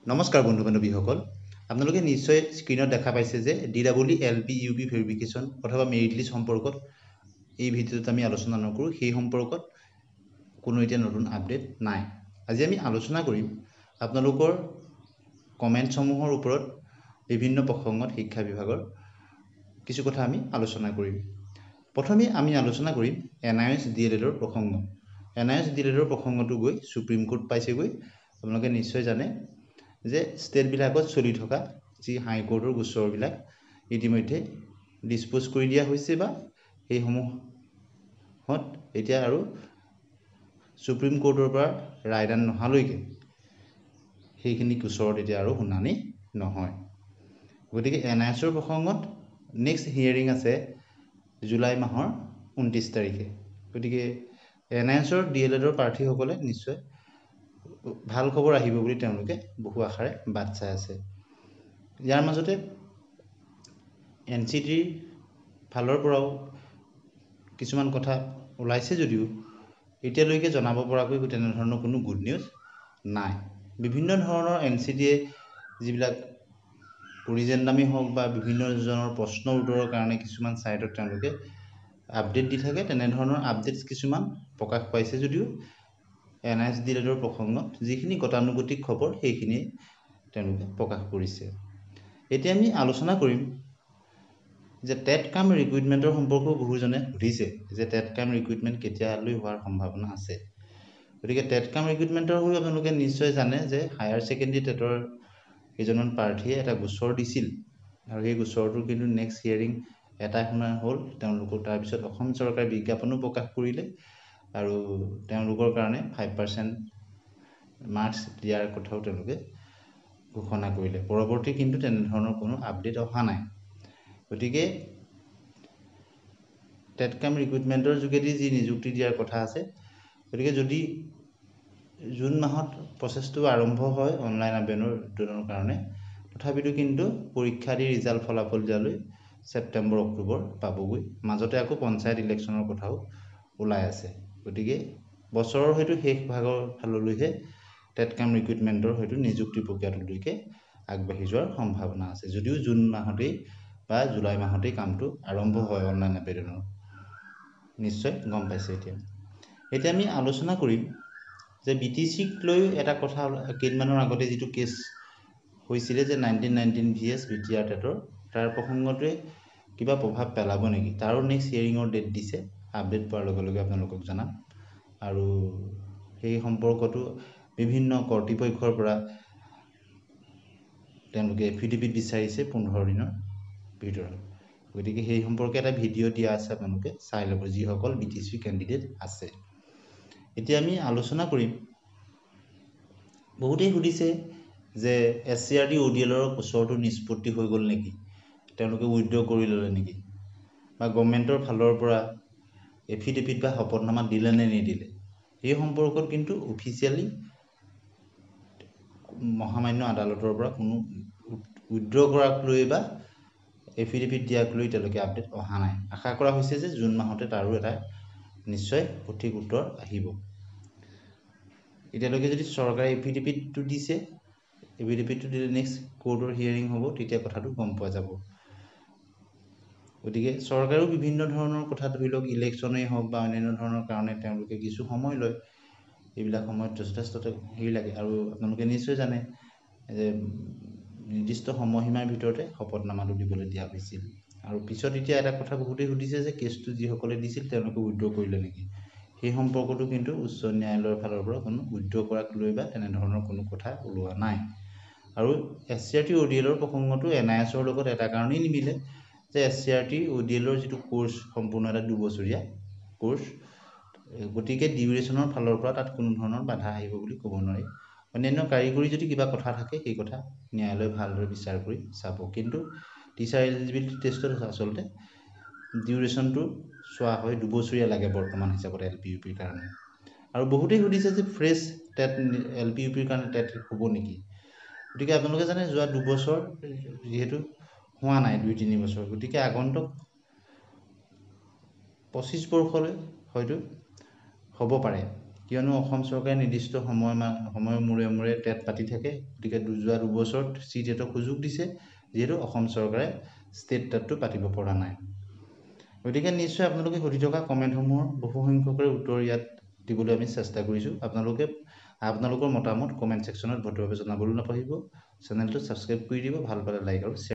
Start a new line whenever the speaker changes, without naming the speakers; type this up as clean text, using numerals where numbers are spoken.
নমস্কাৰ বন্ধু বান্ধৱীসকল আপোনালোকে নিশ্চয় স্ক্ৰীনত দেখা পাইছে যে DEE-LP-UP ভেৰিফিকেশ্যন অথবা মেৰিট লিষ্ট সম্পৰ্কত এই ভিডিঅ'ত আমি আলোচনা নকৰোঁ সেই সম্পৰ্কত কোনো এতিয়া নতুন আপডেট নাই আজি আমি আলোচনা কৰিম আপোনালোকৰ কমেণ্টসমূহৰ ওপৰত বিভিন্ন প্ৰসংগত শিক্ষা বিভাগৰ কিছু কথা আমি আলোচনা কৰিম প্ৰথমে আমি আলোচনা কৰিম NIOS DLEDৰ প্ৰসংগ NIOS DLEDৰ প্ৰসংগটো গৈ সুপ্ৰিম কোৰ্ট পাইছেগৈ আপোনালোকে নিশ্চয় জানে যে ষ্টেটবিলাকত চলি থকা যি হাইকোৰ্টৰ গোচৰবিলাক ইতিমধ্যে ডিছপ'জ কৰি দিয়া হৈছে বা সেইসমূহত এতিয়া আৰু সুপ্ৰিম কোৰ্টৰ পৰা ৰায়দান নহালৈকে সেইখিনি গোচৰত এতিয়া আৰু শুনানি নহয় গতিকে NIOSৰ প্ৰসংগত নেক্সট হিয়াৰিং আছে জুলাই মাহৰ 29 তাৰিখে গতিকে NIOSৰ DLEDৰ প্ৰাৰ্থীসকলে নিশ্চয় ভাল খবৰ আহিব বুলি তেওঁলোকে বহু আশাৰে বাট চাই আছে ইয়াৰ মাজতে NCTৰ ফালৰ পৰাও কিছুমান কথা ওলাইছে যদিও এতিয়ালৈকে জনাব পৰাকৈ তেনেধৰণৰ কোনো গুড নিউজ নাই বিভিন্ন ধৰণৰ NCTয়ে যিবিলাক অৰিজেণ্ডামে হওক বা বিভিন্ন জনৰ প্ৰশ্ন উত্তৰৰ কাৰণে কিছুমান সাইটত তেওঁলোকে আপডেট দি থাকে তেনেধৰণৰ আপডেটছ কিছুমান প্ৰকাশ পাইছে যদিও NIOS DLEDৰ প্ৰসংগত যিখিনি গতানুগতিক খবৰ সেইখিনি তেওঁলোকে প্ৰকাশ কৰিছে এতিয়া আমি আলোচনা কৰিম যে টেট কাম ৰিক্ৰুইটমেণ্টৰ সম্পৰ্ক বহুজনে সুধিছে যে টেট কাম ৰিক্ৰুইটমেণ্ট কেতিয়ালৈ হোৱাৰ সম্ভাৱনা আছে গতিকে টেট কাম ৰিক্ৰুইটমেণ্টৰ হৈ আপোনালোকে নিশ্চয় জানে যে হায়াৰ ছেকেণ্ডাৰী টেটৰ এজনমান প্ৰাৰ্থীয়ে এটা গোচৰ দিছিল আৰু সেই গোচৰটোৰ কিন্তু নেক্সট হিয়াৰিং এটা শুনা হ'ল তেওঁলোকৰ তাৰপিছত অসম চৰকাৰে বিজ্ঞাপনো প্ৰকাশ কৰিলে আৰু তেওঁলোকৰ কাৰণে 5% মাৰ্কছ দিয়াৰ কথাও তেওঁলোকে ঘোষণা কৰিলে পৰৱৰ্তী কিন্তু তেনেধৰণৰ কোনো আপডেট অহা নাই গতিকে টেট কাম ৰিক্ৰুইটমেণ্টৰ যোগেদি যি নিযুক্তি দিয়াৰ কথা আছে গতিকে যদি জুন মাহত প্ৰচেছটো আৰম্ভ হয় অনলাইন আবেদনৰ কাৰণে তথাপিতো কিন্তু পৰীক্ষা দি ৰিজাল্ট ফলাফল দিয়ালৈ ছেপ্টেম্বৰ অক্টোবৰ পাবগৈ মাজতে আকৌ পঞ্চায়ত ইলেকশ্যনৰ কথাও ওলাই আছে গতিকে বছৰৰ হয়তো শেষ ভাগৰ ফাললৈহে টেট কাম ৰিক্ৰুইটমেণ্টৰ হয়তো নিযুক্তি প্ৰক্ৰিয়াটোলৈকে আগবাঢ়ি যোৱাৰ সম্ভাৱনা আছে যদিও জুন মাহতেই বা জুলাই মাহতেই কামটো আৰম্ভ হয় অনলাইন আবেদনৰ নিশ্চয় গম পাইছে এতিয়া আমি আলোচনা কৰিম যে BTCক লৈ এটা কথা কেইদিনমানৰ আগতে যিটো কেছ হৈছিলে যে 1919 VS BTR টেটৰ তাৰ প্ৰসংগটোৱে কিবা প্ৰভাৱ পেলাব নেকি তাৰো নেক্সট হিয়াৰিঙৰ ডেট দিছে আপডেট পোৱাৰ লগে লগে আপোনালোকক জনাম আৰু সেই সম্পৰ্কটো বিভিন্ন কৰ্তৃপক্ষৰ পৰা তেওঁলোকে এফিডেভিট বিচাৰিছে 15 দিনৰ ভিতৰত গতিকে সেই সম্পৰ্কে এটা ভিডিঅ' দিয়া আছে আপোনালোকে চাই ল'ব যিসকল BTC কেণ্ডিডেট আছে এতিয়া আমি আলোচনা কৰিম বহুতেই সুধিছে যে SCRT ODLৰ গোচৰটো নিষ্পত্তি হৈ গ'ল নেকি তেওঁলোকে উইথড্ৰ কৰি ল'লে নেকি বা গভৰ্ণমেণ্টৰ ফালৰ পৰা এফিডেভিট বা শপতনামা দিলে নে নিদিলে এই সম্পৰ্কত কিন্তু অফিচিয়েলি মহামান্য আদালতৰ পৰা কোনো উইথড্ৰ কৰাক লৈ বা এফিডেভিট দিয়াক লৈ তেওঁলোকে আপডেট অহা নাই আশা কৰা হৈছে যে জুন মাহতে তাৰো এটা নিশ্চয় সঠিক উত্তৰ আহিব এতিয়ালৈকে যদি চৰকাৰে এফিডেভিটটো দিছে এফিডেভিটটো দিলে নেক্সট কোৰ্টৰ হিয়াৰিং হ'ব তেতিয়া কথাটো গম পোৱা যাব গতিকে চৰকাৰেও বিভিন্ন ধৰণৰ কথা ধৰি লওক ইলেকশ্যনেই হওক বা অন্যান্য ধৰণৰ কাৰণে তেওঁলোকে কিছু সময় লয় এইবিলাক সময়ত যথেষ্ট হেৰি লাগে আৰু আপোনালোকে নিশ্চয় জানে যে নিৰ্দিষ্ট সময়সীমাৰ ভিতৰতে শপতনামাটো দিবলৈ দিয়া হৈছিল আৰু পিছত এতিয়া এটা কথা বহুতেই সুধিছে যে কেছটো যিসকলে দিছিল তেওঁলোকে উইথড্ৰ কৰিলে নেকি সেই সম্পৰ্কটো কিন্তু উচ্চ ন্যায়ালয়ৰ ফালৰ পৰা কোনো উইথড্ৰ কৰাক লৈ বা তেনেধৰণৰ কোনো কথা ওলোৱা নাই আৰু SCRT ODLৰ প্ৰসংগটো NIOSৰ লগত এটা কাৰণেই নিমিলে যে SCRT ODLৰ যিটো কোৰ্ছ সম্পূৰ্ণ এটা 2 বছৰীয়া কোৰ্ছ গতিকে ডিউৰেশ্যনৰ ফালৰ পৰা তাত কোনো ধৰণৰ বাধা আহিব বুলি ক'ব নোৱাৰি অন্যান্য কাৰিকৰী যদি কিবা কথা থাকে সেই কথা ন্যায়ালয়ে ভালদৰে বিচাৰ কৰি চাব কিন্তু টিচাৰ এলিজিবিলিটি টেষ্টত আচলতে ডিউৰেশ্যনটো চোৱা হয় 2 বছৰীয়া লাগে বৰ্তমান হিচাপত LPUPৰ কাৰণে আৰু বহুতেই সুধিছে যে ফ্ৰেছ টেট LPUPৰ কাৰণে টেট হ'ব নেকি গতিকে আপোনালোকে জানে যোৱা 2 বছৰ যিহেতু হোৱা নাই 2-3 বছৰ গতিকে আগন্তুক 25 বৰ্ষলৈ হয়তো হ'ব পাৰে কিয়নো অসম চৰকাৰে নিৰ্দিষ্ট সময়ৰ মূৰে মূৰে টেট পাতি থাকে, গতিকে যোৱা 2 বছৰত CTETক সুযোগ দিছে, যিহেতু অসম চৰকাৰে ষ্টেট টেটটো পাতিব পৰা নাই। গতিকে নিশ্চয় আপোনালোকে সুধি থকা কমেণ্টসমূহৰ বহুসংখ্যকৰে উত্তৰ ইয়াত দিবলৈ আমি চেষ্টা কৰিছোঁ। আপোনালোকৰ মতামত কমেণ্ট ছেকশ্যনত ভদ্ৰভাৱে জনাবলৈ নাপাহৰিব। চেনেলটো ছাবস্ক্ৰাইব কৰি দিব, ভাল পালে লাইক আৰু শ্বেয়াৰ